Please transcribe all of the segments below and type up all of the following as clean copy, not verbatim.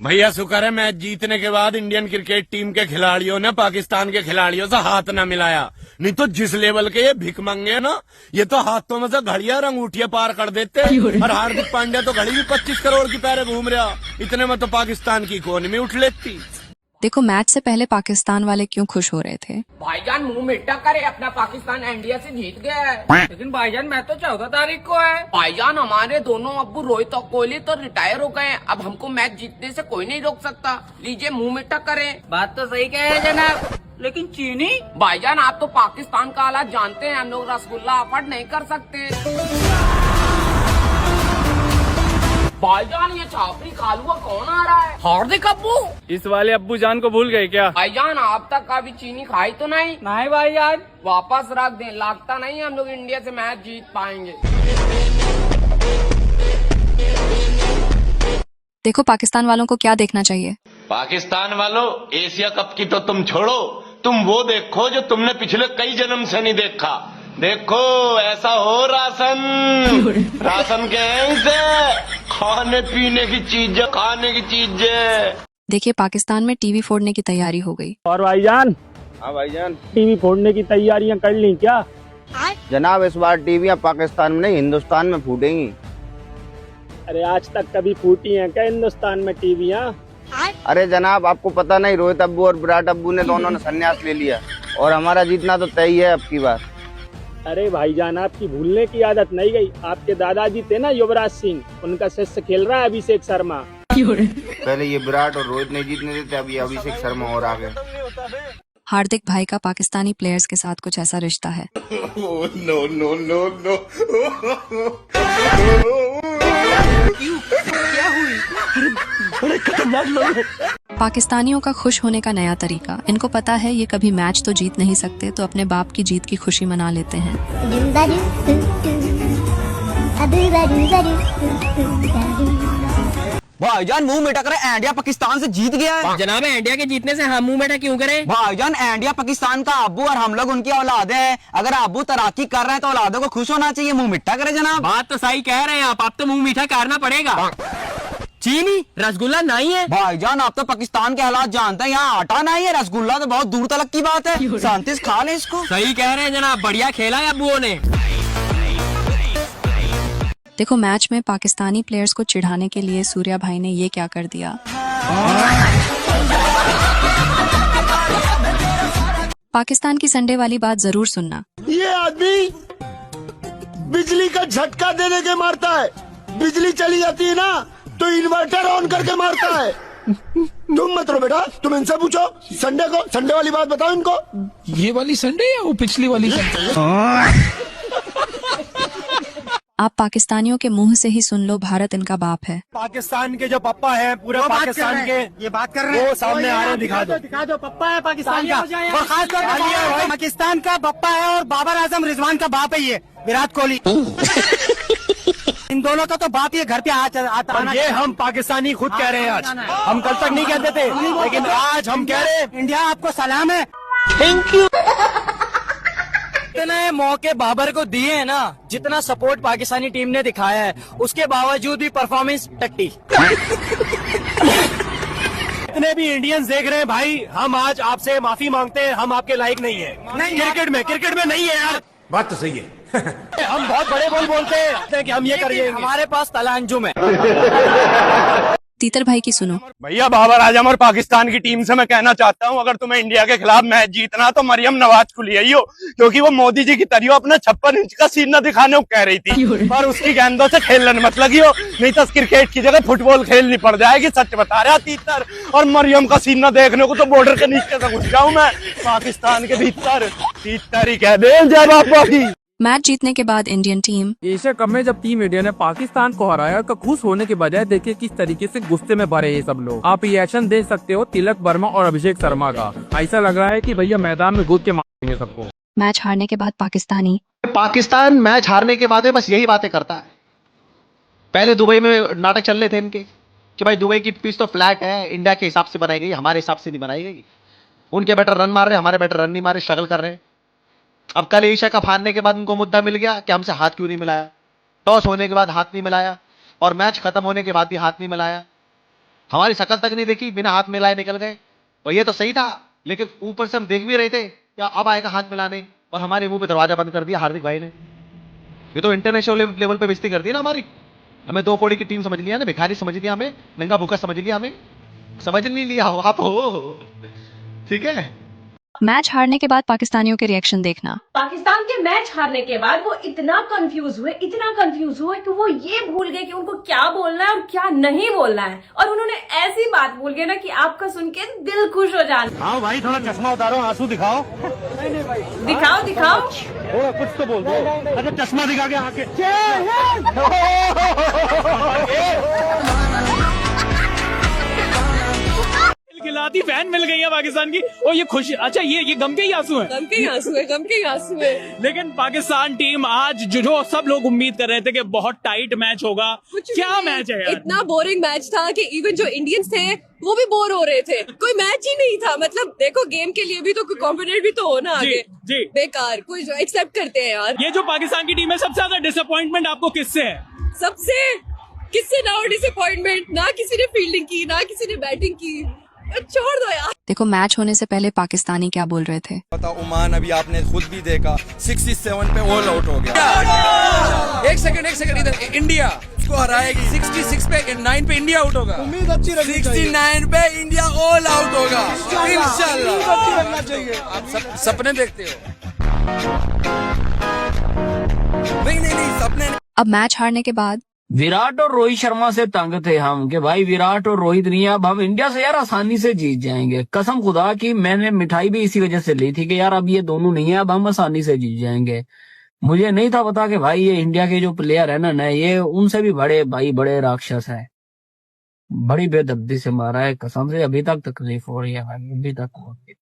भैया शुक्र है मैच जीतने के बाद इंडियन क्रिकेट टीम के खिलाड़ियों ने पाकिस्तान के खिलाड़ियों से हाथ न मिलाया, नहीं तो जिस लेवल के ये भिखमंगे हैं ना, ये तो हाथों में से घड़ियां अंगूठियां पार कर देते। और हार्दिक पांड्या तो घड़ी भी 25 करोड़ की पैरे घूम रहा, इतने में तो पाकिस्तान की इकोनॉमी उठ लेती। देखो मैच से पहले पाकिस्तान वाले क्यों खुश हो रहे थे। भाईजान मुंह मिट्टा करे, अपना पाकिस्तान इंडिया से जीत गया है। लेकिन भाईजान मैच तो 14 तारीख को है। भाईजान हमारे दोनों अब्बू रोहित और कोहली तो रिटायर हो गए, अब हमको मैच जीतने से कोई नहीं रोक सकता। लीजिए मुंह मिट्टा करे। बात तो सही कहे जनाब, लेकिन चीनी भाईजान आप तो पाकिस्तान का हालात जानते हैं, हम लोग रसगुल्ला अफोर्ड नहीं कर सकते। भाईजान ये छापरी कालुआ कौन आ रहा है? हार्दिक अब्बू। इस वाले अब्बू जान को भूल गए क्या? भाईजान आप तक कभी चीनी खाई तो नहीं? नहीं भाईजान, वापस रख दें, लगता नहीं हम लोग इंडिया से मैच जीत पाएंगे। देखो पाकिस्तान वालों को क्या देखना चाहिए। पाकिस्तान वालों, एशिया कप की तो तुम छोड़ो, तुम वो देखो जो तुमने पिछले कई जन्म से नहीं देखा। देखो ऐसा हो राशन के से खाने पीने की चीजें, खाने की चीजें। देखिए पाकिस्तान में टीवी फोड़ने की तैयारी हो गई। और भाईजान? हाँ भाईजान, टीवी फोड़ने की तैयारियां कर ली क्या? जनाब इस बार टीवियाँ पाकिस्तान में नहीं हिंदुस्तान में फूटेंगी। अरे आज तक कभी फूटी हैं क्या हिंदुस्तान में टीवियां? अरे जनाब आपको पता नहीं, रोहित अब्बू और विराट अब्बू ने दोनों ने संन्यास ले लिया और हमारा जीतना तो तय ही है अब की बार। अरे भाईजान आपकी भूलने की आदत नहीं गई, आपके दादाजी थे ना युवराज सिंह, उनका शिष्य खेल रहा है अभिषेक शर्मा। पहले ये विराट और रोहित नहीं जीतने देते, अब ये अभिषेक शर्मा और आ गए। हार्दिक भाई का पाकिस्तानी प्लेयर्स के साथ कुछ ऐसा रिश्ता है। No no no no. पाकिस्तानियों का खुश होने का नया तरीका। इनको पता है ये कभी मैच तो जीत नहीं सकते, तो अपने बाप की जीत की खुशी मना लेते हैं। भाईजान मुंह मीठा करे, इंडिया पाकिस्तान से जीत गया है। जनाब इंडिया के जीतने से हम मुंह मीठा क्यों करें? भाईजान इंडिया पाकिस्तान का अब्बू और हम लोग उनकी औलाद है, अगर अब्बू तरक्की कर रहे हैं तो औलादों को खुश होना चाहिए। मुंह मीठा करे जनाब। बात तो सही कह रहे हैं आप, अब तो मुंह मीठा करना पड़ेगा। चीनी रसगुल्ला नहीं है भाईजान, आप तो पाकिस्तान के हालात जानते हैं, यहाँ आटा नहीं है, रसगुल्ला तो बहुत दूर तक की बात है। शांति से खा ले इसको। सही कह रहे हैं जनाब, बढ़िया खेला है अब्बुओं ने। देखो मैच में पाकिस्तानी प्लेयर्स को चिढ़ाने के लिए सूर्या भाई ने ये क्या कर दिया। पाकिस्तान की संडे वाली बात जरूर सुनना। ये आदमी बिजली का झटका दे दे के मारता है, बिजली चली जाती है ना तो इन्वर्टर ऑन करके मारता है। तुम मत रो बेटा, तुम इनसे पूछो संडे वाली बात बताओ इनको। ये वाली संडे या वो पिछली वाली संडे? आप पाकिस्तानियों के मुंह से ही सुन लो, भारत इनका बाप है। पाकिस्तान के जो पप्पा है पूरे पाकिस्तान के, ये बात कर रहे हैं, वो सामने आ रहे हैं, दिखा दो पप्पा है पाकिस्तान का, और खासकर पाकिस्तान का पप्पा है और बाबर आजम रिजवान का बाप है ये विराट कोहली। इन दोनों का तो बाप ये घर पे आता। ये हम पाकिस्तानी खुद कह रहे हैं आज, हम कल तक नहीं कहते थे, लेकिन आज हम कह रहे हैं। इंडिया आपको सलाम है, थैंक यू। इतने मौके बाबर को दिए हैं ना, जितना सपोर्ट पाकिस्तानी टीम ने दिखाया है, उसके बावजूद भी परफॉर्मेंस टट्टी। इतने भी इंडियंस देख रहे हैं भाई, हम आज आपसे माफी मांगते हैं, हम आपके लायक नहीं है। क्रिकेट में नहीं है यार, बात तो सही है। हम बहुत बड़े बोलते हैं कि हम ये करेंगे, हमारे पास तला अंजुम है। तीतर भाई की सुनो। भैया बाबर आजम और पाकिस्तान की टीम से मैं कहना चाहता हूँ, अगर तुम्हें इंडिया के खिलाफ मैच जीतना तो मरियम नवाज को ले आइयो, क्योंकि वो मोदी जी की तरह अपना 56 इंच का सीना दिखाने को कह रही थी, पर उसकी गेंदों से खेलने मत लगियो, नहीं तो क्रिकेट की जगह फुटबॉल खेलनी पड़ जाएगी। सच बता रहा तीतर, और मरियम का सीना देखने को तो बॉर्डर के नीचे से घुस जाऊं मैं, पाकिस्तान के भीतर तीतर ही कह दे जय बापा की। मैच जीतने के बाद इंडियन टीम एशिया कप में जब टीम इंडिया ने पाकिस्तान को हराया तो खुश होने के बजाय देखिए किस तरीके से गुस्से में भरे ये सब लोग। आप रिएक्शन देख सकते हो तिलक वर्मा और अभिषेक शर्मा का। ऐसा लग रहा है कि भैया मैदान में कूद के मारेंगे सबको। मैच हारने के बाद पाकिस्तान मैच हारने के बाद बस यही बातें करता है। पहले दुबई में नाटक चल रहे थे इनके कि भाई दुबई की पिच तो फ्लैट है, इंडिया के हिसाब से बनाई गई, हमारे हिसाब से नहीं बनाई गई। उनके बैटर रन मार रहे, हमारे बैटर रन नहीं मारे, स्ट्रगल कर रहे हैं। अब कल एशिया कप हारने के बाद उनको मुद्दा मिल गया कि हमसे हाथ क्यों नहीं मिलाया, टॉस होने के बाद हाथ नहीं मिलाया और मैच खत्म होने के बाद भी हाथ नहीं मिलाया। हमारी शकल तक नहीं देखी, बिना हाथ मिलाए निकल गए। और ये तो सही था, लेकिन ऊपर से हम देख भी रहे थे क्या अब आएगा हाथ मिलाने, और हमारे मुंह पे दरवाजा बंद कर दिया हार्दिक भाई ने। ये तो इंटरनेशनल लेवल पे बेइज्जती कर दी ना हमारी। हमें 2 कौड़ी की टीम समझ लिया ना, भिखारी समझ लिया हमें, नंगा भूखा समझ लिया हमें, समझ नहीं लिया हो आप हो, ठीक है। मैच हारने के बाद पाकिस्तानियों के रिएक्शन देखना। पाकिस्तान के मैच हारने के बाद वो इतना कंफ्यूज हुए कि वो ये भूल गए कि उनको क्या बोलना है और क्या नहीं बोलना है, और उन्होंने ऐसी बात बोल गए ना कि आपका सुन के दिल खुश हो जाना। हाँ भाई, थोड़ा चश्मा उतारो, आंसू दिखाओ। दिखाओ थोड़ा कुछ तो बोल दो। अच्छा, चश्मा दिखा के आके खिलाती फैन मिल गई है पाकिस्तान की, और ये खुशी, अच्छा ये गम के ही आंसू हैं। गम के ही आंसू है। लेकिन पाकिस्तान टीम आज जो सब लोग उम्मीद कर रहे थे कि बहुत टाइट मैच होगा, क्या मैच है यार। इतना बोरिंग मैच था कि इवन जो इंडियंस थे वो भी बोर हो रहे थे, कोई मैच ही नहीं था। मतलब देखो, गेम के लिए भी तो कोई कॉम्पिटेंट भी तो हो ना आगे। जी बेकार, कोई जो एक्सेप्ट करते हैं यार। ये जो पाकिस्तान की टीम है, सबसे ज्यादा डिसअपॉइंटमेंट आपको किससे है? किससे ना हो डिसअपॉइंटमेंट, ना किसी ने फील्डिंग की, ना किसी ने बैटिंग की, छोड़ दो यार। देखो मैच होने से पहले पाकिस्तानी क्या बोल रहे थे। ओमान अभी आपने खुद भी देखा 67 पे ऑल आउट हो गया। एक सेकंड इधर, इंडिया इसको हराएगी। 66 पे 9 पे इंडिया आउट होगा। उम्मीद अच्छी रखनी चाहिए। 69 पे इंडिया ऑल आउट होगा इंशाल्लाह। अच्छी रखना चाहिए। आप सब सपने देखते हो? नहीं सपने। अब मैच हारने के बाद विराट और रोहित शर्मा से तंग थे हम कि भाई विराट और रोहित नहीं है, अब हम इंडिया से यार आसानी से जीत जाएंगे। कसम खुदा की मैंने मिठाई भी इसी वजह से ली थी कि यार अब ये दोनों नहीं है, अब हम आसानी से जीत जाएंगे। मुझे नहीं था पता कि भाई ये इंडिया के जो प्लेयर है ना, ये उनसे भी बड़े राक्षस है। बड़ी बेदर्दी से मारा है, कसम से अभी तक तकलीफ हो रही है भाई, अभी तक हो रही है।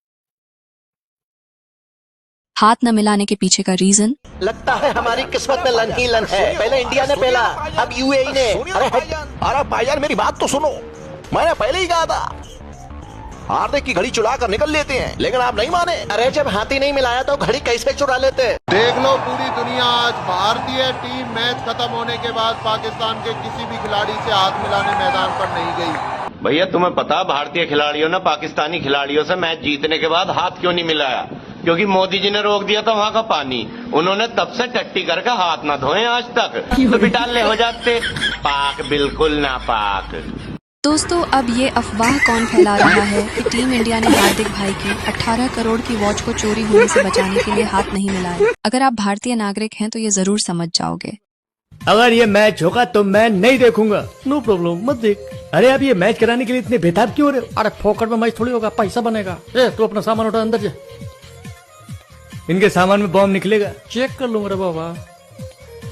हाथ न मिलाने के पीछे का रीजन, लगता है हमारी किस्मत में लन ही लन है। पहले इंडिया ने पहला, अब यूएई ने। अरे भाईजान मेरी बात तो सुनो, मैंने पहले ही कहा था हार्दिक की घड़ी चुरा कर निकल लेते हैं, लेकिन आप नहीं माने। अरे जब हाथी नहीं मिलाया तो घड़ी कैसे चुरा लेते? देख लो पूरी दुनिया, आज भारतीय टीम मैच खत्म होने के बाद पाकिस्तान के किसी भी खिलाड़ी से हाथ मिलाने मैदान पर नहीं गई। भैया तुम्हें पता भारतीय खिलाड़ियों ने पाकिस्तानी खिलाड़ियों से मैच जीतने के बाद हाथ क्यों नहीं मिलाया? क्योंकि मोदी जी ने रोक दिया था वहाँ का पानी। उन्होंने तब से टट्टी करके हाथ ना धोए आज तक, तो बिटाले हो जाते। पाक बिल्कुल ना पाक। दोस्तों अब ये अफवाह कौन फैला रहा है कि टीम इंडिया ने हार्दिक भाई की 18 करोड़ की वॉच को चोरी होने से बचाने के लिए हाथ नहीं मिलाए? अगर आप भारतीय नागरिक हैं तो ये जरूर समझ जाओगे। अगर ये मैच होगा तो मैं नहीं देखूंगा। नो प्रॉब्लम, मत देख। अरे अब ये मैच कराने के लिए इतने बेताब क्यों हो रहे हो? अरे फोकट में मैच थोड़ी होगा, पैसा बनेगा। तू अपना सामान उठा, अंदर जा। इनके सामान में बॉम्ब निकलेगा, चेक कर लूंगा रे बाबा।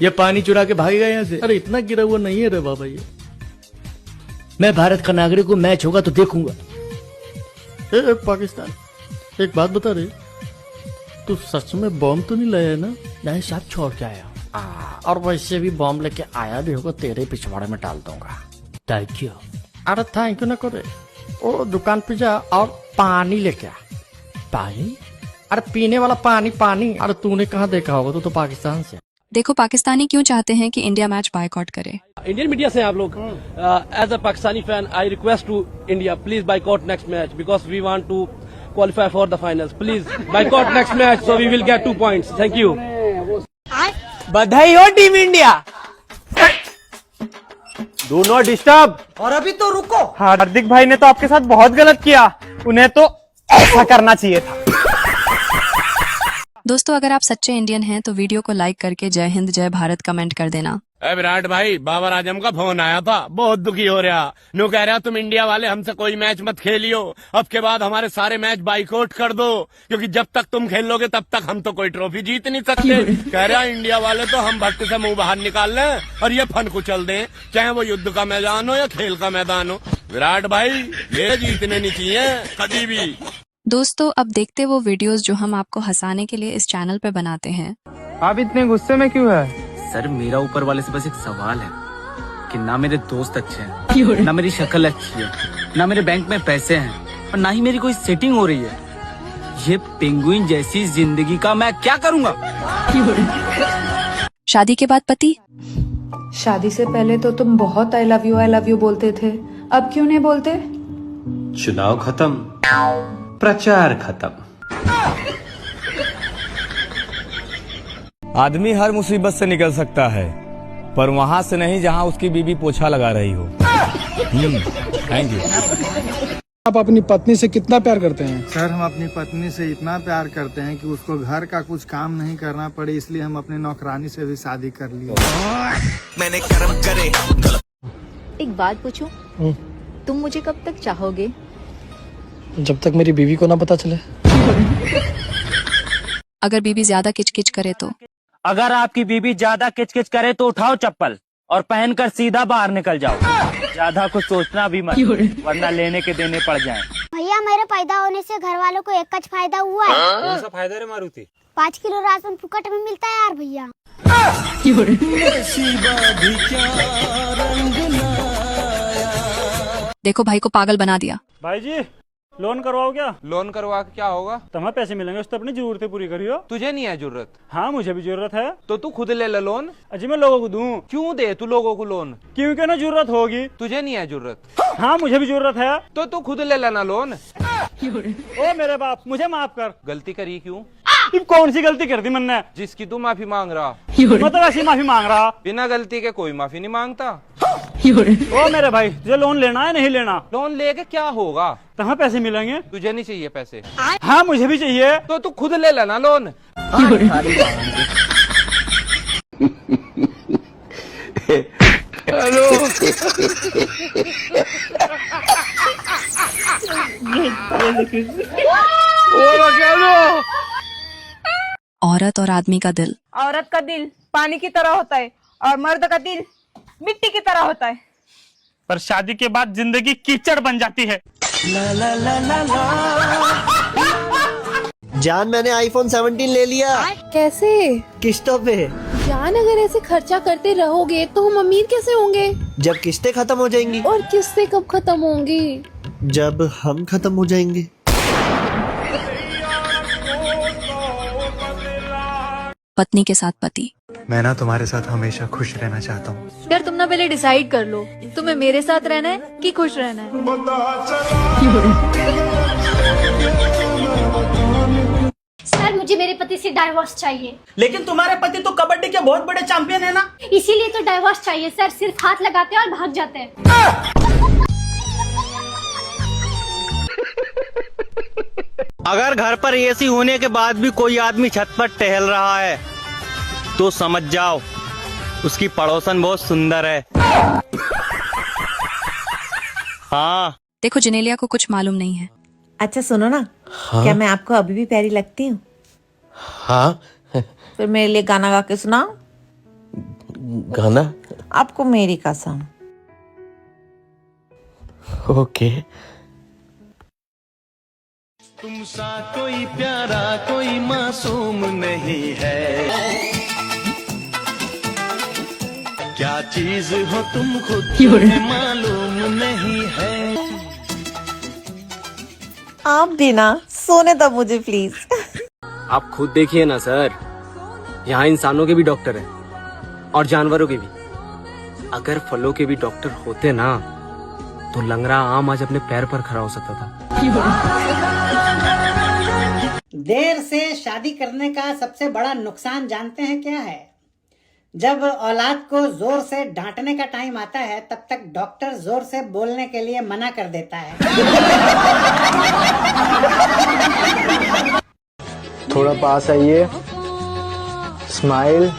ये पानी चुरा के भागेगा यहाँ से। अरे इतना गिरा हुआ नहीं है रे बाबा ये। मैं भारत का नागरिक हूँ, मैच होगा तो देखूंगा। पाकिस्तान, एक बात बता रहे, तू सच में बॉम्ब तो नहीं लाया है ना? नहीं साहब, छोड़ के आया। और वैसे भी बॉम्ब लेके आया भी होगा, तेरे पिछवाड़े में डाल दूंगा। Thank you. अरे थैंक यू ना करे, ओ दुकान पे जा और पानी लेके आ। पानी? अरे पीने वाला पानी। अरे तूने कहाँ देखा होगा, तू तो पाकिस्तान से। देखो पाकिस्तानी क्यों चाहते हैं कि इंडिया मैच बायकॉट करे। इंडियन मीडिया से आप लोग, as a Pakistani fan I request to India, please boycott next match because we want to qualify for the finals. Please boycott next match so we will get 2 points. Thank you. बधाई हो team India. Do not disturb. और अभी तो रुको, हार्दिक भाई ने तो आपके साथ बहुत गलत किया, उन्हें तो ऐसा करना चाहिए था। दोस्तों अगर आप सच्चे इंडियन हैं तो वीडियो को लाइक करके जय हिंद जय भारत कमेंट कर देना। विराट भाई, बाबर आजम का फोन आया था, बहुत दुखी हो रहा। नो कह रहा तुम इंडिया वाले हमसे कोई मैच मत खेलियो, अब के बाद हमारे सारे मैच बाइकआउट कर दो, क्योंकि जब तक तुम खेलोगे तब तक हम तो कोई ट्रॉफी जीत नहीं सकते। कह रहा इंडिया वाले तो हम भट्ट से मुंह बाहर निकाल लें और ये फन कुचल दें, चाहे वो युद्ध का मैदान हो या खेल का मैदान हो। विराट भाई ये जीतने नहीं चाहिए कभी भी। दोस्तों अब देखते वो वीडियोस जो हम आपको हंसाने के लिए इस चैनल पे बनाते हैं। आप इतने गुस्से में क्यों है? सर मेरा ऊपर वाले से बस एक सवाल है कि ना मेरे दोस्त अच्छे हैं, ना मेरी शक्ल अच्छी है, ना मेरे बैंक में पैसे हैं और ना ही मेरी कोई सेटिंग हो रही है। ये पेंगुइन जैसी जिंदगी का मैं क्या करूँगा? शादी के बाद पति शादी से पहले तो तुम बहुत आई लव यू बोलते थे, अब क्यों नहीं बोलते? चुनाव खत्म, प्रचार खत्म। आदमी हर मुसीबत से निकल सकता है, पर वहां से नहीं जहां उसकी बीवी पोछा लगा रही हो। Thank you. आप अपनी पत्नी से कितना प्यार करते हैं? सर, हम अपनी पत्नी से इतना प्यार करते हैं कि उसको घर का कुछ काम नहीं करना पड़े, इसलिए हम अपनी नौकरानी से भी शादी कर लिए। मैंने कर्म करे। एक बात पूछूं, तुम मुझे कब तक चाहोगे? जब तक मेरी बीवी को ना पता चले। अगर बीवी ज्यादा किचकिच करे तो? अगर आपकी बीवी ज्यादा किचकिच करे तो उठाओ चप्पल और पहनकर सीधा बाहर निकल जाओ। ज्यादा कुछ सोचना भी मत, वरना लेने के देने पड़ जाएं। भैया, मेरे पैदा होने से घर वालों को एक कच फायदा हुआ है। कौन सा फायदा रे मारुति? 5 किलो राशन फुकट में मिलता है यार भैया। देखो भाई को पागल बना दिया। भाई जी, लोन करवाओ क्या? लोन करवा के क्या होगा? तुम्हें पैसे मिलेंगे, उस तो अपनी जरूरतें पूरी करियो। तुझे नहीं है जरूरत? हाँ, मुझे भी जरूरत है। तो तू खुद ले लोन। अजी, मैं लोगों को दूं? क्यों दे तू लोगों को लोन? क्योंकि ना जरूरत होगी। तुझे नहीं है जरूरत? हाँ, मुझे भी जरूरत है। तो तू खुद ले लेना लोन। ओ मेरे बाप, मुझे माफ कर। गलती करी क्यों? कौन सी गलती कर दी मैंने? जिसकी तू माफी मांग रहा। मतलब ऐसी माफी मांग रहा? बिना गलती के कोई माफी नहीं मांगता। ओ मेरे भाई, तुझे लोन लेना है नहीं लेना? लोन लेके क्या होगा? तुम्हें पैसे मिलेंगे। तुझे नहीं चाहिए पैसे? हाँ, मुझे भी चाहिए। तो तू खुद ले लेना लोन। औरत और आदमी का दिल। औरत का दिल पानी की तरह होता है और मर्द का दिल मिट्टी की तरह होता है। पर शादी के बाद जिंदगी कीचड़ बन जाती है। जान, मैंने आईफोन 17 ले लिया। कैसे? किस्तों पे। जान, अगर ऐसे खर्चा करते रहोगे तो हम अमीर कैसे होंगे? जब किस्तें खत्म हो जाएंगी। और किस्तें कब खत्म होंगी? जब हम खत्म हो जाएंगे। पत्नी के साथ पति। मैं ना तुम्हारे साथ हमेशा खुश रहना चाहता हूँ। यार, तुम ना पहले डिसाइड कर लो, तुम्हें मेरे साथ रहना है कि खुश रहना है। सर, मुझे मेरे पति से डाइवोर्स चाहिए। लेकिन तुम्हारे पति तो कबड्डी के बहुत बड़े चैंपियन है ना? इसीलिए तो डाइवोर्स चाहिए सर। सिर्फ हाथ लगाते हैं और भाग जाते हैं। अगर घर पर एसी होने के बाद भी कोई आदमी छत पर टहल रहा है तो समझ जाओ उसकी पड़ोसन बहुत सुंदर है। हाँ। देखो, जिनेलिया को कुछ मालूम नहीं है। अच्छा सुनो ना, क्या मैं आपको अभी भी प्यारी लगती हूँ? हाँ। फिर मेरे लिए गाना गा के सुनाओ। गाना? आपको मेरी कसम। ओके। तुम सा कोई प्यारा कोई मासूम नहीं है, क्या चीज हो तुम खुद तुम्हें मालूम नहीं है। आप भी ना सोने दो मुझे प्लीज। आप खुद देखिए ना सर, यहाँ इंसानों के भी डॉक्टर हैं और जानवरों के भी। अगर फलों के भी डॉक्टर होते ना तो लंगड़ा आम आज अपने पैर पर खड़ा हो सकता था। देर से शादी करने का सबसे बड़ा नुकसान जानते हैं क्या है? जब औलाद को जोर से डांटने का टाइम आता है तब तक डॉक्टर जोर से बोलने के लिए मना कर देता है। थोड़ा पास आइए, स्माइल,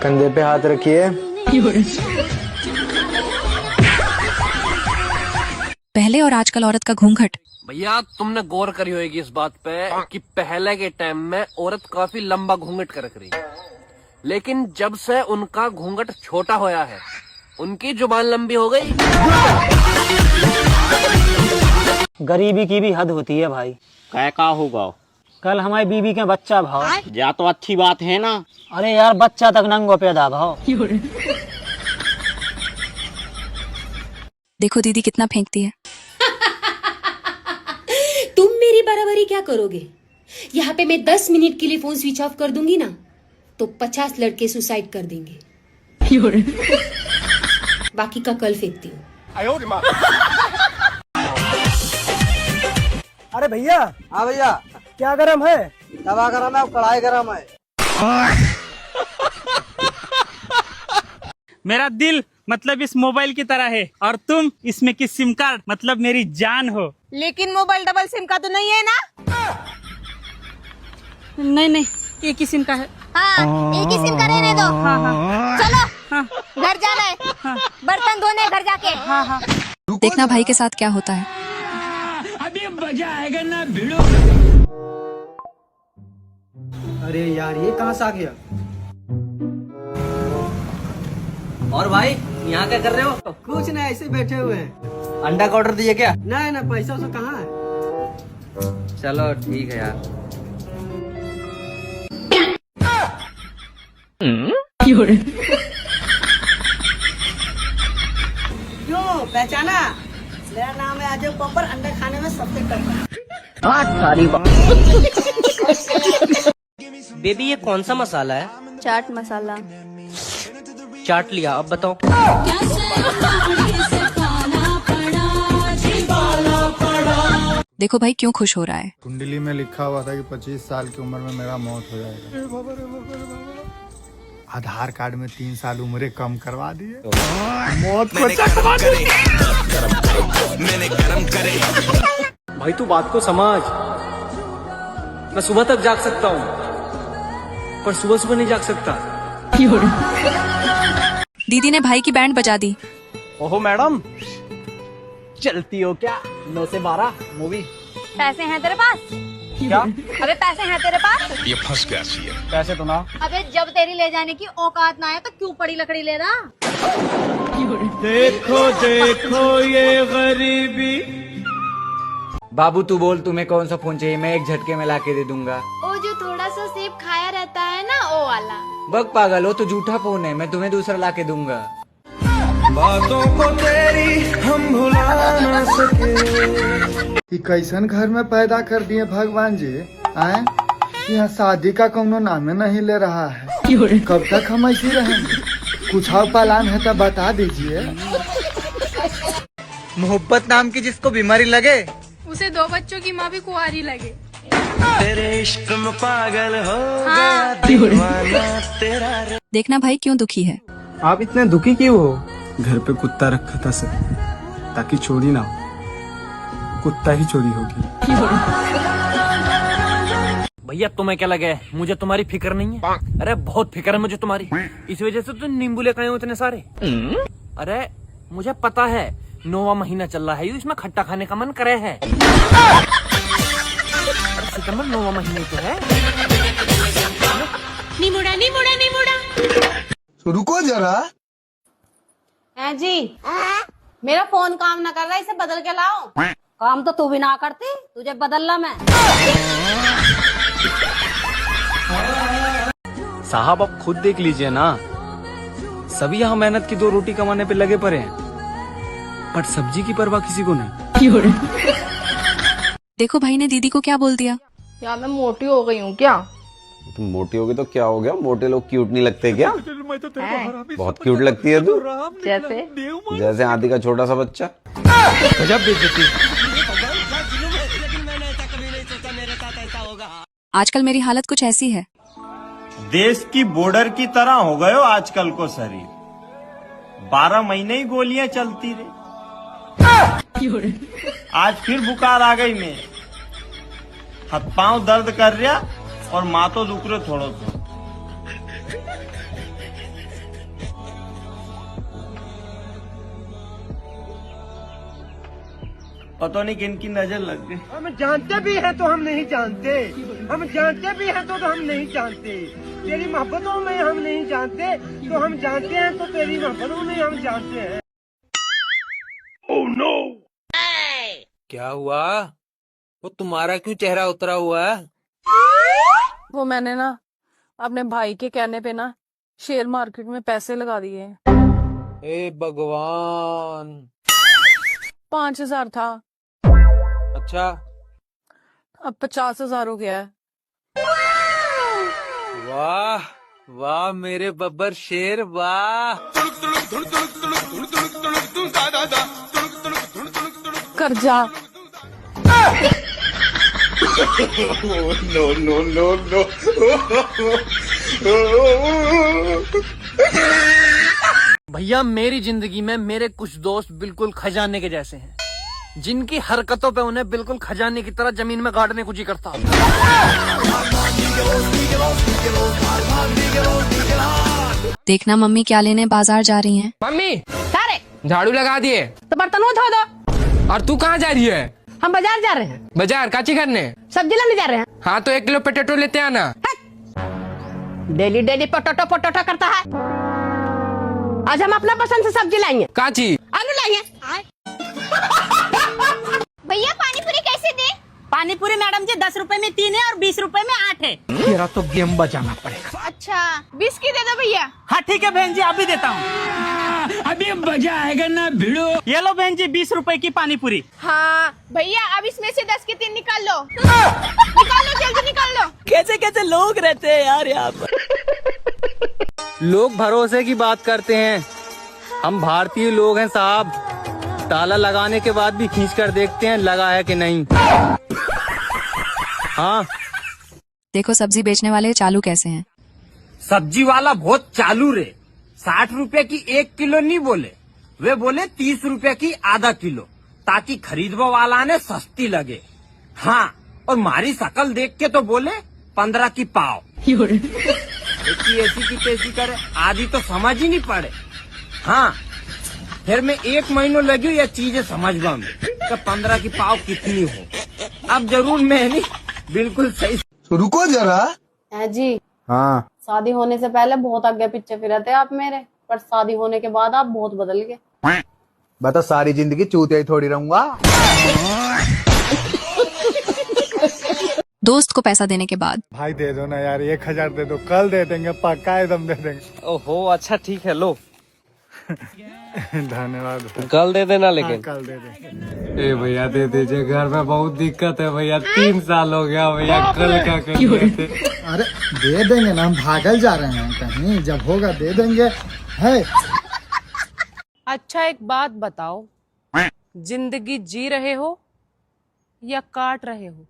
कंधे पे हाथ रखिए। पहले और आजकल औरत का घूंघट। भैया, तुमने गौर करी होगी इस बात पे कि पहले के टाइम में औरत काफी लंबा घूंघट कर रही, लेकिन जब से उनका घूंघट छोटा होया है उनकी जुबान लंबी हो गई। गरीबी की भी हद होती है भाई। क्या होगा? कल हमारी बीबी के बच्चा भाव। या तो अच्छी बात है ना। अरे यार, बच्चा तक नंगो पैदा भाव। देखो दीदी कितना फेंकती है। तुम मेरी बराबरी क्या करोगे? यहाँ पे मैं 10 मिनट के लिए फोन स्विच ऑफ कर दूंगी ना तो 50 लड़के सुसाइड कर देंगे। बाकी का कल फेंकती हूँ। अरे भैया। हाँ भैया। क्या गरम है? तवा गरम है और कढ़ाई गरम है। मेरा दिल मतलब इस मोबाइल की तरह है और तुम इसमें की सिम कार्ड मतलब मेरी जान हो। लेकिन मोबाइल डबल सिम का तो नहीं है ना? नहीं एक ही सिम का है। हाँ, एक ही सिम का रहने दो। हाँ। चलो हाँ। घर जाना है। बर्तन धोने घर जाके। हाँ। देखना भाई के साथ क्या होता है। अभी मजा आएगा ना भिड़ो। अरे यार ये कहाँ से आ गया? और भाई यहाँ क्या कर रहे हो? कुछ नहीं, ऐसे बैठे हुए हैं। अंडा का ऑर्डर दिए क्या? नहीं ना, पैसा उसे कहाँ है? चलो ठीक है यार। क्यों पहचाना? मेरा नाम है अजय पप्पर, अंडा खाने में सबसे टप्पर। बेबी ये कौन सा मसाला है? चाट मसाला। चाट लिया, अब बताओ। देखो भाई क्यों खुश हो रहा है। कुंडली में लिखा हुआ था कि 25 साल की उम्र में मेरा मौत हो जाएगा। आधार कार्ड में 3 साल उम्र कम करवा दिए। मौत को भाई तू बात को समझ। मैं सुबह तक जाग सकता हूँ पर सुबह नहीं जाग सकता। दीदी ने भाई की बैंड बजा दी। ओहो मैडम, चलती हो क्या? 9 से 12 मूवी। पैसे हैं तेरे पास? क्या? अबे पैसे हैं तेरे पास? ये फंस गया सी है। पैसे तो ना। अबे जब तेरी ले जाने की औकात ना है तो क्यों पड़ी लकड़ी ले रहा? देखो ये गरीबी। बाबू तू बोल तुम्हें कौन सा फोन चाहिए, मैं एक झटके में लाके दे दूंगा। वो जो थोड़ा सा सेब खाया रहता है ना, वो वाला। बग पागल हो तो झूठा फोन है, मैं तुम्हें दूसरा लाके दूंगा। बातों को तेरी हम भुला ना सके। कैसन घर में पैदा कर दिए भगवान जी? आए यहाँ शादी का कोनो नाम नहीं ले रहा है। कब तक हम ऐसे रहेंगे? कुछ और प्लान है तो बता दीजिए। मोहब्बत नाम की जिसको बीमारी लगे, उसे 2 बच्चों की माँ भी कुंवारी लगे। तेरे इश्क में पागल हो हाँ। दीवाना तेरा। देखना भाई क्यों दुखी है। आप इतने दुखी क्यों हो? घर पे कुत्ता रखा था सर, ताकि चोरी ना हो। कुत्ता ही चोरी होगी। भैया तुम्हें क्या लगे मुझे तुम्हारी फिक्र नहीं है? अरे बहुत फिक्र है मुझे तुम्हारी, इस वजह से तो नींबू लेकर आए हो इतने सारे। अरे मुझे पता है 9वां महीना चल रहा है, इसमें खट्टा खाने का मन करे है। सितंबर 9वां महीने तो है। नीमुड़ा। रुको जरा। जी मेरा फोन काम ना कर रहा है, इसे बदल के लाओ। काम तो तू भी ना करती, तुझे बदलना मैं। साहब आप खुद देख लीजिए ना, सभी यहाँ मेहनत की 2 रोटी कमाने पे लगे पड़े हैं, पर सब्जी की परवाह किसी को नहीं। देखो भाई ने दीदी को क्या बोल दिया। क्या मैं मोटी हो गई हूँ क्या? तुम मोटी होगी तो क्या हो गया? मोटे लोग क्यूट नहीं लगते क्या? बहुत क्यूट लगती है तू, जैसे हाथी का छोटा सा बच्चा। गजब बेइज्जती। आजकल मेरी हालत कुछ ऐसी है। देश की बॉर्डर की तरह हो गए हो आजकल को शरीर। 12 महीने ही गोलियां चलती रही। आज फिर बुखार आ गई मैं, हाथ पांव दर्द कर रहा और माँ तो दुख रहे थोड़ा सा। पता नहीं किन की नजर लग गई। हम जानते भी हैं तो हम नहीं जानते, हम जानते भी हैं तो हम नहीं जानते। तेरी मोहब्बतों में हम नहीं जानते, तो हम जानते हैं तो तेरी मोहब्बतों में हम जानते हैं। Oh no! क्या हुआ? वो तुम्हारा क्यों चेहरा उतरा हुआ है? वो मैंने ना अपने भाई के कहने पे ना शेयर मार्केट में पैसे लगा दिए। हे भगवान। 5,000 था, अच्छा अब 50,000 हो गया है। वाह, वाह मेरे बब्बर शेर वाह। कर जा। No no no no. भैया मेरी जिंदगी में मेरे कुछ दोस्त बिल्कुल खजाने के जैसे हैं, जिनकी हरकतों पे उन्हें बिल्कुल खजाने की तरह जमीन में गाड़ने को जी करता। देखना मम्मी क्या लेने बाजार जा रही हैं। मम्मी सारे झाड़ू लगा दिए तो बर्तनों धो दो। और तू कहाँ जा रही है? हम बाजार जा रहे हैं। बाजार काची करने? सब्जी लाने जा रहे हैं। हाँ तो 1 किलो पोटैटो लेते आना। डेली डेली पोटोटो पोटोटो करता है। आज हम अपना पसंद से सब्जी लाएंगे। काची? आलू लाएंगे। भैया पानी पूरी कैसे दे? पानी पूरी मैडम जी 10 रुपए में 3 है और 20 रुपए में 8 है। मेरा तो गेम बजाना पड़ेगा। अच्छा 20 की दे दो भैया। हाँ ठीक है बहन जी, अभी देता हूँ। अभी मजा आएगा ना भिड़ो। ये लो बहन जी 20 रुपए की पानी पूरी। हाँ भैया अब इसमें से 10 की 3 निकाल लो। निकाल लो जल्दी निकाल लो। कैसे कैसे लोग रहते हैं यार यहाँ पर। लोग भरोसे की बात करते हैं, हम भारतीय लोग हैं साहब। ताला लगाने के बाद भी खींच कर देखते हैं लगा है कि नहीं। हाँ देखो सब्जी बेचने वाले चालू कैसे हैं। सब्जी वाला बहुत चालू रे। 60 रुपए की 1 किलो नहीं बोले, वे बोले 30 रुपए की आधा किलो, ताकि खरीदने वाला ने सस्ती लगे। हाँ और मारी शकल देख के तो बोले 15 की पाव। ऐसी की तैसी करे, आधी तो समझ ही नहीं पड़े। हाँ फिर मैं 1 महीनों लगी ये चीजें समझवा में कि 15 की पाव कितनी हो। अब जरूर मैं नहीं बिल्कुल सही। रुको जरा। जी हाँ शादी होने से पहले बहुत आगे पीछे फिरे थे आप मेरे, पर शादी होने के बाद आप बहुत बदल गए। बता सारी जिंदगी चूतिया ही थोड़ी रहूंगा। दोस्त को पैसा देने के बाद भाई दे दो ना यार, 1000 दे दो, कल दे देंगे, पक्का एकदम दे देंगे। ओहो अच्छा ठीक है लो। धन्यवाद। कल दे देना लेकिन। कल दे देंगे। ए भैया दे दीजिए, घर में बहुत दिक्कत है भैया। 3 साल हो गया भैया, कल क्या करेंगे? अरे दे देंगे ना, हम भागल जा रहे हैं कहीं, जब होगा दे देंगे। है अच्छा एक बात बताओ, जिंदगी जी रहे हो या काट रहे हो?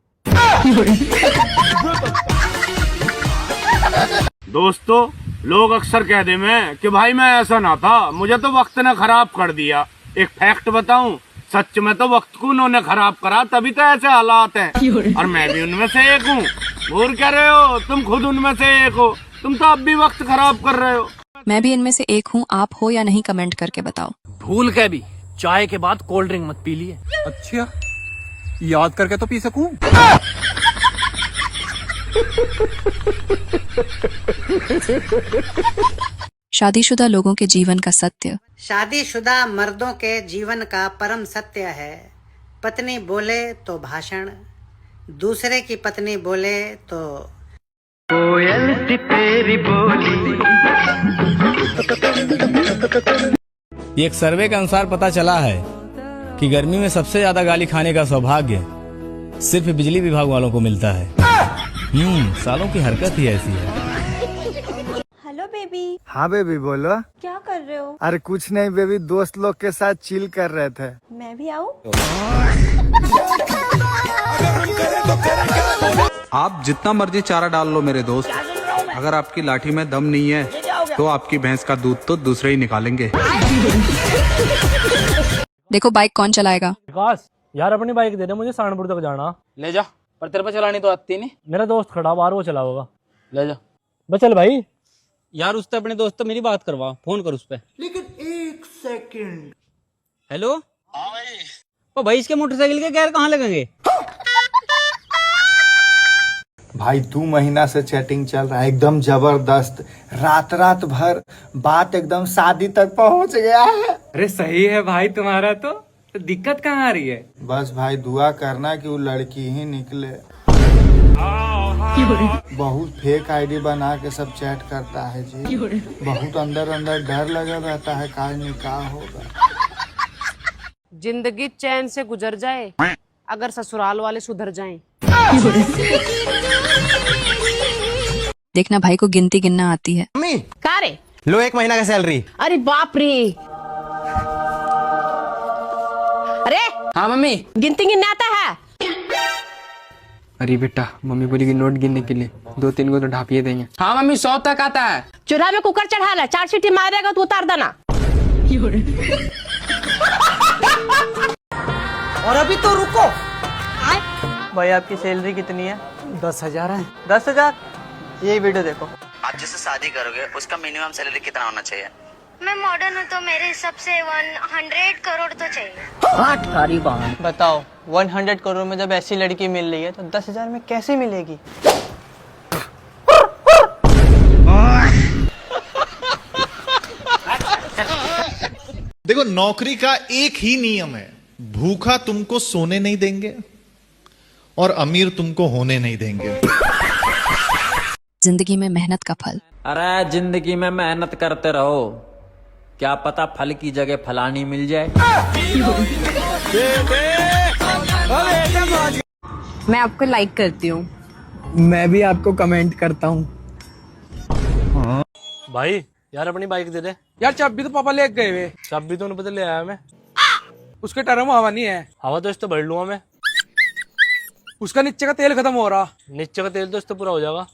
दोस्तों लोग अक्सर कह दे मैं कि भाई मैं ऐसा ना था, मुझे तो वक्त ने खराब कर दिया। एक फैक्ट बताऊं, सच में तो वक्त को उन्होंने खराब करा, तभी तो ऐसे हालात हैं। और मैं भी उनमें से एक हूँ। भूल कह रहे हो, तुम खुद उनमें से एक हो। तुम तो अब भी वक्त खराब कर रहे हो। मैं भी इनमें से एक हूँ, आप हो या नहीं कमेंट करके बताओ। भूल के भी चाय के बाद कोल्ड ड्रिंक मत पी लिए। अच्छा याद करके तो पी सकूं। शादीशुदा लोगों के जीवन का सत्य। शादीशुदा मर्दों के जीवन का परम सत्य है, पत्नी बोले तो भाषण, दूसरे की पत्नी बोले तो कोयल सी तेरी बोली। एक सर्वे के अनुसार पता चला है कि गर्मी में सबसे ज्यादा गाली खाने का सौभाग्य सिर्फ बिजली विभाग वालों को मिलता है। सालों की हरकत ही ऐसी है। Hello baby. हाँ बेबी बोलो। क्या कर रहे हो? अरे कुछ नहीं बेबी, दोस्त लोग के साथ चिल कर रहे थे। मैं भी आऊँ? आप जितना मर्जी चारा डाल लो मेरे दोस्त, अगर आपकी लाठी में दम नहीं है तो आपकी भैंस का दूध तो दूसरे ही निकालेंगे। देखो बाइक कौन चलाएगा। विकास यार अपनी बाइक दे दे, मुझे सहारनपुर तक जाना। ले जा, पर तेरे पे चलानी तो आती नहीं। मेरा दोस्त खड़ा बाहर, वो चला होगा। ले जा बस चल भाई। यार उससे अपने दोस्त मेरी बात करवा, फोन कर उस पे। लेकिन 1 सेकंड। हेलो हाँ भाई। ओ भाई इसके मोटरसाइकिल के टायर कहाँ लगेंगे? भाई 2 महीना से चैटिंग चल रहा है, एकदम जबरदस्त। रात भर बात एकदम शादी तक पहुंच गया है। अरे सही है भाई तुम्हारा तो दिक्कत कहाँ आ रही है? बस भाई दुआ करना कि वो लड़की ही निकले। बहुत फेक आईडी बना के सब चैट करता है जी। बहुत अंदर डर लगा रहता है, काल निकाह होगा। जिंदगी चैन से गुजर जाए अगर ससुराल वाले सुधर जाएं। देखना भाई को गिनती गिनना आती है। मम्मी का रे? लो 1 महीना का सैलरी। अरे बाप रे। अरे हाँ मम्मी। गिनती गिनने आता है? अरे बेटा, मम्मी बोली कि नोट गिनने के लिए 2-3 को तो ढापिए देंगे। हाँ मम्मी 100 तक आता है। चूल्हा में कुकर चढ़ा ला, 4 सीटी मारेगा तो उतार देना। और अभी तो रुको। भाई आपकी सैलरी कितनी है? 10,000 है। 10,000? यही वीडियो देखो। आप जिससे शादी करोगे उसका मिनिमम सैलरी कितना होना चाहिए? मैं मॉडर्न हूँ तो मेरे हिसाब से 100 करोड़ तो चाहिए। बताओ 100 करोड़ में जब ऐसी लड़की मिल रही है तो 10,000 में कैसे मिलेगी? देखो, नौकरी का एक ही नियम है, भूखा तुमको सोने नहीं देंगे और अमीर तुमको होने नहीं देंगे। जिंदगी में मेहनत का फल। अरे जिंदगी में मेहनत करते रहो, क्या पता फल की जगह फलानी मिल जाए। मैं आपको लाइक करती हूँ। मैं भी आपको कमेंट करता हूँ। भाई यार अपनी बाइक दे दे। यार चाबी तो पापा ले गए वे। चाबी तो उन्हें पता ले आया मैं। उसके टायर में हवा नहीं है। हवा तो इस तो भर लूंगा मैं। उसका नीचे का तेल खत्म हो रहा। नीचे का तेल तो इस तो पूरा हो जाएगा।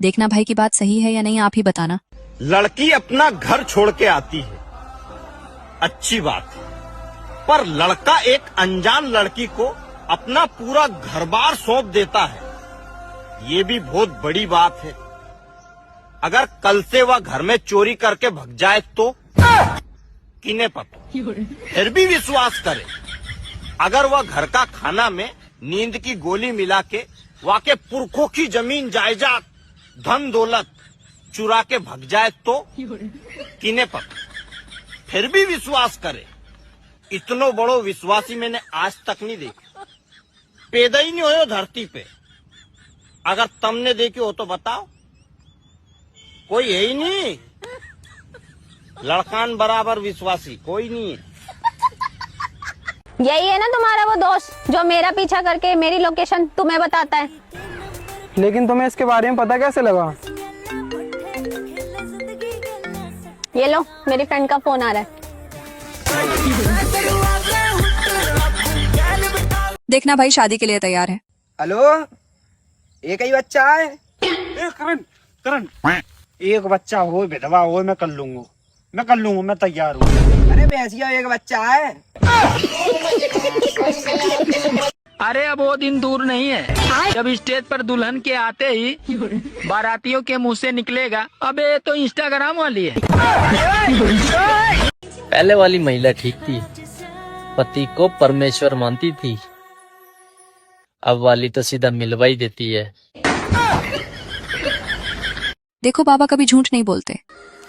देखना भाई की बात सही है या नहीं आप ही बताना। लड़की अपना घर छोड़ के आती है, अच्छी बात है, पर लड़का एक अनजान लड़की को अपना पूरा घर बार सौंप देता है, ये भी बहुत बड़ी बात है। अगर कल से वह घर में चोरी करके भग जाए तो किन्हें पता, फिर भी विश्वास करे। अगर वह घर का खाना में नींद की गोली मिला के वाके पुरखों की जमीन जायदाद धन दौलत चुरा के भग जाए तो किन्हें पता, फिर भी विश्वास करे। इतनो बड़ो विश्वासी मैंने आज तक नहीं देखा, पैदा ही नहीं हो धरती पे। अगर तुमने देखी हो तो बताओ, कोई है ही नहीं। लड़कान बराबर विश्वासी कोई नहीं है। यही है ना तुम्हारा वो दोस्त जो मेरा पीछा करके मेरी लोकेशन तुम्हें बताता है? लेकिन तुम्हें इसके बारे में पता कैसे लगा? ये लो, मेरी फ्रेंड का फोन आ रहा है। देखना भाई शादी के लिए तैयार है। हेलो, एक ही बच्चा है? करण करण, एक बच्चा हो विधवा हो, मैं कर लूंगा, मैं तैयार हूँ। अरे भैंसिया, एक बच्चा है। अरे अब वो दिन दूर नहीं है जब स्टेज पर दुल्हन के आते ही बारातियों के मुंह से निकलेगा, अबे तो इंस्टाग्राम वाली है। पहले वाली महिला ठीक थी, पति को परमेश्वर मानती थी। अब वाली तो सीधा मिलवा ही देती है। देखो बाबा कभी झूठ नहीं बोलते।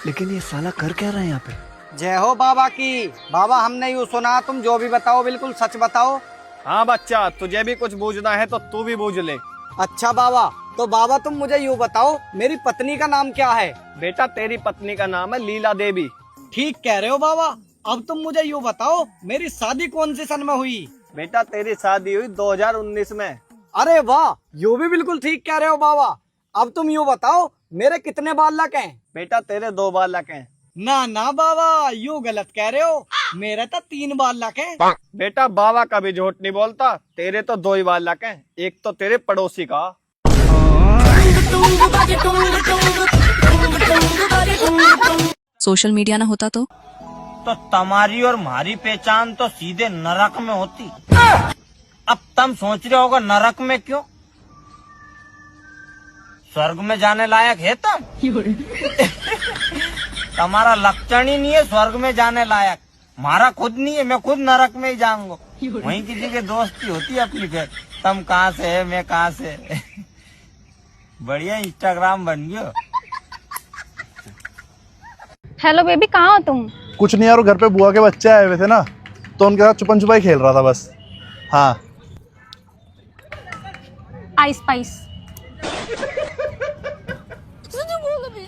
लेकिन ये साला कर क्या रहा है यहाँ पे? जय हो बाबा की। बाबा हमने यूँ सुना, तुम जो भी बताओ बिल्कुल सच बताओ। हाँ बच्चा, तुझे भी कुछ बूझना है तो तू भी बूझ ले। अच्छा बाबा, तो बाबा तुम मुझे यूँ बताओ, मेरी पत्नी का नाम क्या है? बेटा, तेरी पत्नी का नाम है लीला देवी। ठीक कह रहे हो बाबा। अब तुम मुझे यूँ बताओ, मेरी शादी कौन से सन में हुई? बेटा, तेरी शादी हुई 2019 में। अरे वाह, यूँ भी बिल्कुल ठीक कह रहे हो बाबा। अब तुम यूँ बताओ, मेरे कितने बालक हैं? बेटा, तेरे 2 बालक हैं। ना ना बाबा, यूँ गलत कह रहे हो, मेरे तो 3 बालक हैं। बेटा, बाबा कभी झूठ नहीं बोलता, तेरे तो 2 ही बालक हैं, एक तो तेरे पड़ोसी का। सोशल मीडिया ना होता तो तुम्हारी और हमारी पहचान तो सीधे नरक में होती। अब तुम सोच रहे होगा नरक में क्यों? स्वर्ग में जाने लायक है तुम? तुम्हारा लक्षण ही नहीं है स्वर्ग में जाने लायक। हमारा खुद नहीं है, मैं खुद नरक में ही जाऊंगा। वहीं किसी के दोस्ती होती है अपनी, फिर तुम कहाँ से है, मैं कहाँ से। बढ़िया इंस्टाग्राम बन गया। हेलो बेबी, कहाँ हो तुम? कुछ नहीं यार, घर पे बुआ के बच्चे आए हुए थे ना, तो उनके साथ छुपन छुपाई खेल रहा था बस। हाँ, आइस पाइस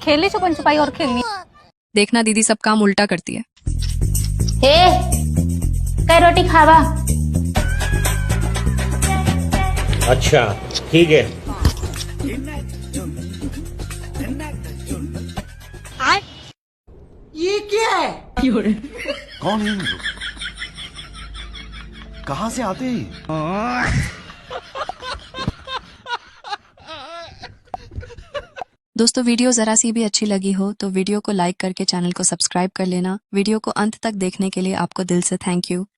खेली छुपन छुपाई और खेलनी। देखना दीदी सब काम उल्टा करती है। कई रोटी खावा? अच्छा ठीक है। ये क्या है? कौन है? कहाँ से आते हैं? दोस्तों वीडियो जरा सी भी अच्छी लगी हो तो वीडियो को लाइक करके चैनल को सब्सक्राइब कर लेना। वीडियो को अंत तक देखने के लिए आपको दिल से थैंक यू।